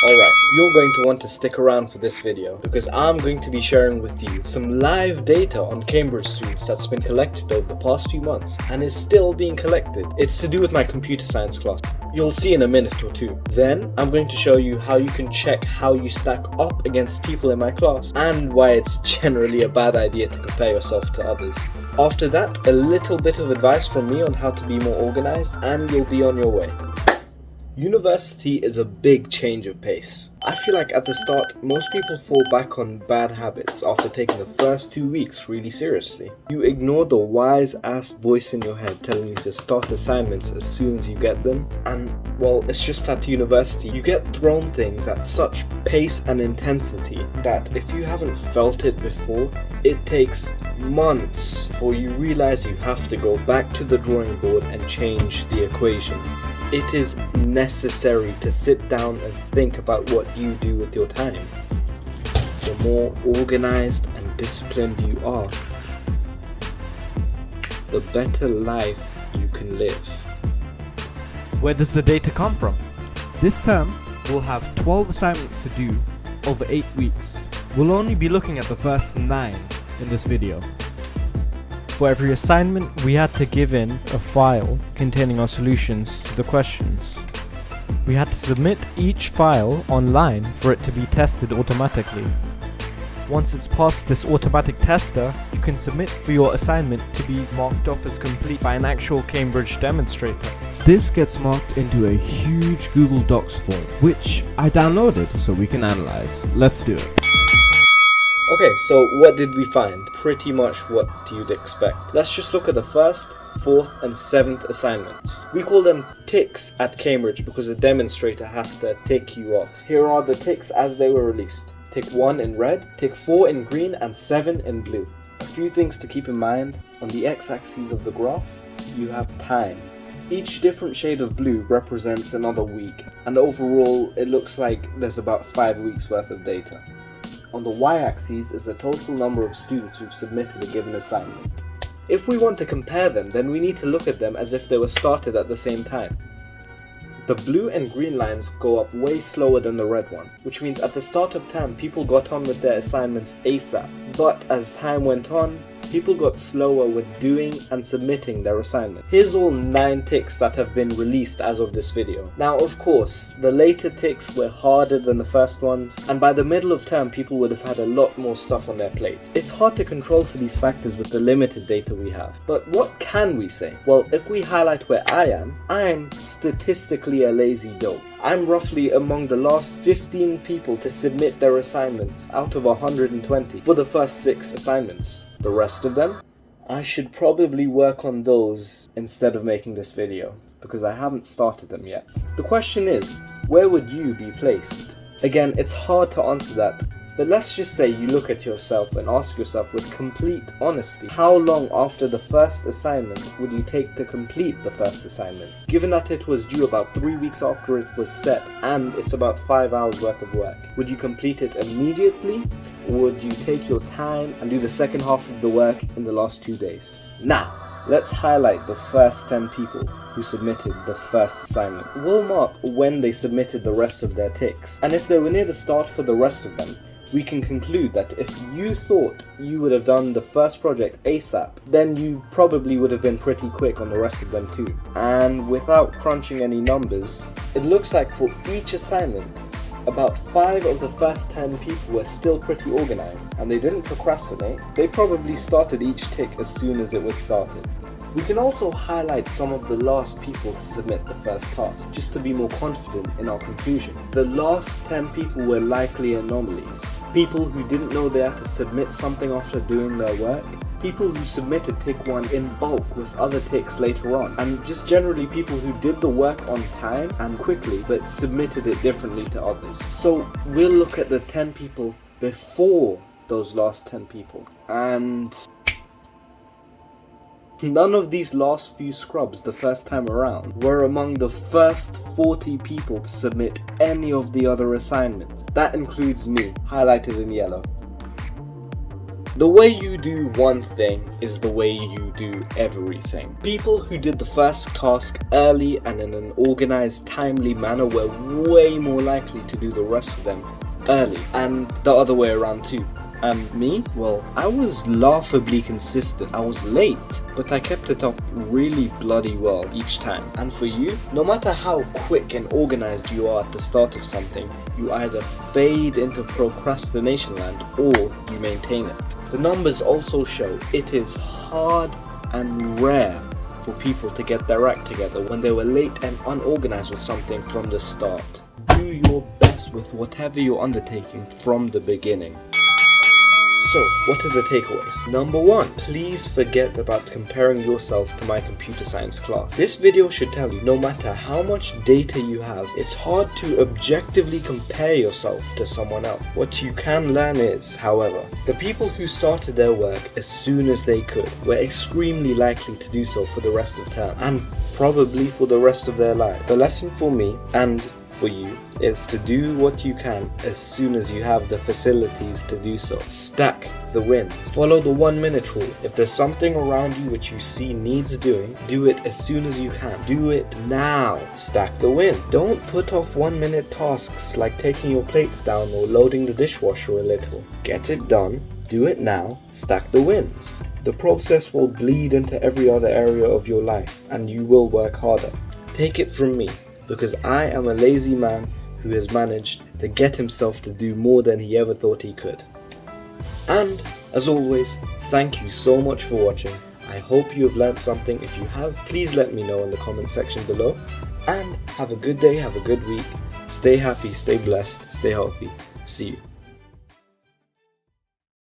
Alright, you're going to want to stick around for this video because I'm going to be sharing with you some live data on Cambridge students that's been collected over the past few months and is still being collected. It's to do with my computer science class. You'll see in a minute or two. Then I'm going to show you how you can check how you stack up against people in my class and why it's generally a bad idea to compare yourself to others. After that, a little bit of advice from me on how to be more organized and you'll be on your way. University is a big change of pace. I feel like at the start, most people fall back on bad habits after taking the first 2 weeks really seriously. You ignore the wise-ass voice in your head telling you to start assignments as soon as you get them. And, well, it's just at university, you get thrown things at such pace and intensity that if you haven't felt it before, it takes months before you realize you have to go back to the drawing board and change the equation. It is necessary to sit down and think about what you do with your time. The more organized and disciplined you are, the better life you can live. Where does the data come from? This term, we'll have 12 assignments to do over 8 weeks. We'll only be looking at the first 9 in this video. For every assignment, we had to give in a file containing our solutions to the questions. We had to submit each file online for it to be tested automatically. Once it's passed this automatic tester, you can submit for your assignment to be marked off as complete by an actual Cambridge demonstrator. This gets marked into a huge Google Docs form, which I downloaded so we can analyze. Let's do it. Okay, so what did we find? Pretty much what you'd expect. Let's just look at the first, 4th and 7th assignments. We call them ticks at Cambridge because the demonstrator has to tick you off. Here are the ticks as they were released. Tick 1 in red, tick 4 in green and 7 in blue. A few things to keep in mind. On the x-axis of the graph, you have time. Each different shade of blue represents another week, and overall it looks like there's about 5 weeks worth of data. On the y-axis is the total number of students who've submitted a given assignment. If we want to compare them, then we need to look at them as if they were started at the same time. The blue and green lines go up way slower than the red one, which means at the start of term people got on with their assignments ASAP, but as time went on, people got slower with doing and submitting their assignment. Here's all 9 ticks that have been released as of this video. Now of course, the later ticks were harder than the first ones, and by the middle of term people would have had a lot more stuff on their plate. It's hard to control for these factors with the limited data we have. But what can we say? Well, if we highlight where I'm statistically a lazy dope. I'm roughly among the last 15 people to submit their assignments out of 120 for the first 6 assignments. The rest of them, I should probably work on those instead of making this video, because I haven't started them yet. The question is, where would you be placed? Again, it's hard to answer that, but let's just say you look at yourself and ask yourself with complete honesty, how long after the first assignment would you take to complete the first assignment? Given that it was due about 3 weeks after it was set and it's about 5 hours worth of work, would you complete it immediately? Or would you take your time and do the second half of the work in the last 2 days? Now, let's highlight the first 10 people who submitted the first assignment. We'll mark when they submitted the rest of their ticks, and if they were near the start for the rest of them, we can conclude that if you thought you would have done the first project ASAP, then you probably would have been pretty quick on the rest of them too. And without crunching any numbers, it looks like for each assignment, about 5 of the first 10 people were still pretty organized, and they didn't procrastinate. They probably started each tick as soon as it was started. We can also highlight some of the last people to submit the first task, just to be more confident in our conclusion. The last 10 people were likely anomalies. People who didn't know they had to submit something after doing their work. People who submitted tick 1 in bulk with other ticks later on, and just generally people who did the work on time and quickly but submitted it differently to others. So we'll look at the 10 people before those last 10 people, and none of these last few scrubs the first time around were among the first 40 people to submit any of the other assignments. That includes me, highlighted in yellow. The way you do one thing is the way you do everything. People who did the first task early and in an organized, timely manner were way more likely to do the rest of them early, and the other way around too. Me? Well, I was laughably consistent. I was late, but I kept it up really bloody well each time. And for you, no matter how quick and organized you are at the start of something, you either fade into procrastination land or you maintain it. The numbers also show it is hard and rare for people to get their act together when they were late and unorganized with something from the start. Do your best with whatever you're undertaking from the beginning. So, what are the takeaways? Number 1, please forget about comparing yourself to my computer science class. This video should tell you, no matter how much data you have, it's hard to objectively compare yourself to someone else. What you can learn is, however, the people who started their work as soon as they could were extremely likely to do so for the rest of term, and probably for the rest of their life. The lesson for me, and for you, is to do what you can as soon as you have the facilities to do so. Stack the wins. Follow the 1 minute rule. If there's something around you which you see needs doing, do it as soon as you can. Do it now. Stack the win. Don't put off 1 minute tasks like taking your plates down or loading the dishwasher a little. Get it done. Do it now. Stack the wins. The process will bleed into every other area of your life and you will work harder. Take it from me, because I am a lazy man who has managed to get himself to do more than he ever thought he could. And, as always, thank you so much for watching. I hope you have learned something. If you have, please let me know in the comment section below. And have a good day, have a good week. Stay happy, stay blessed, stay healthy. See you.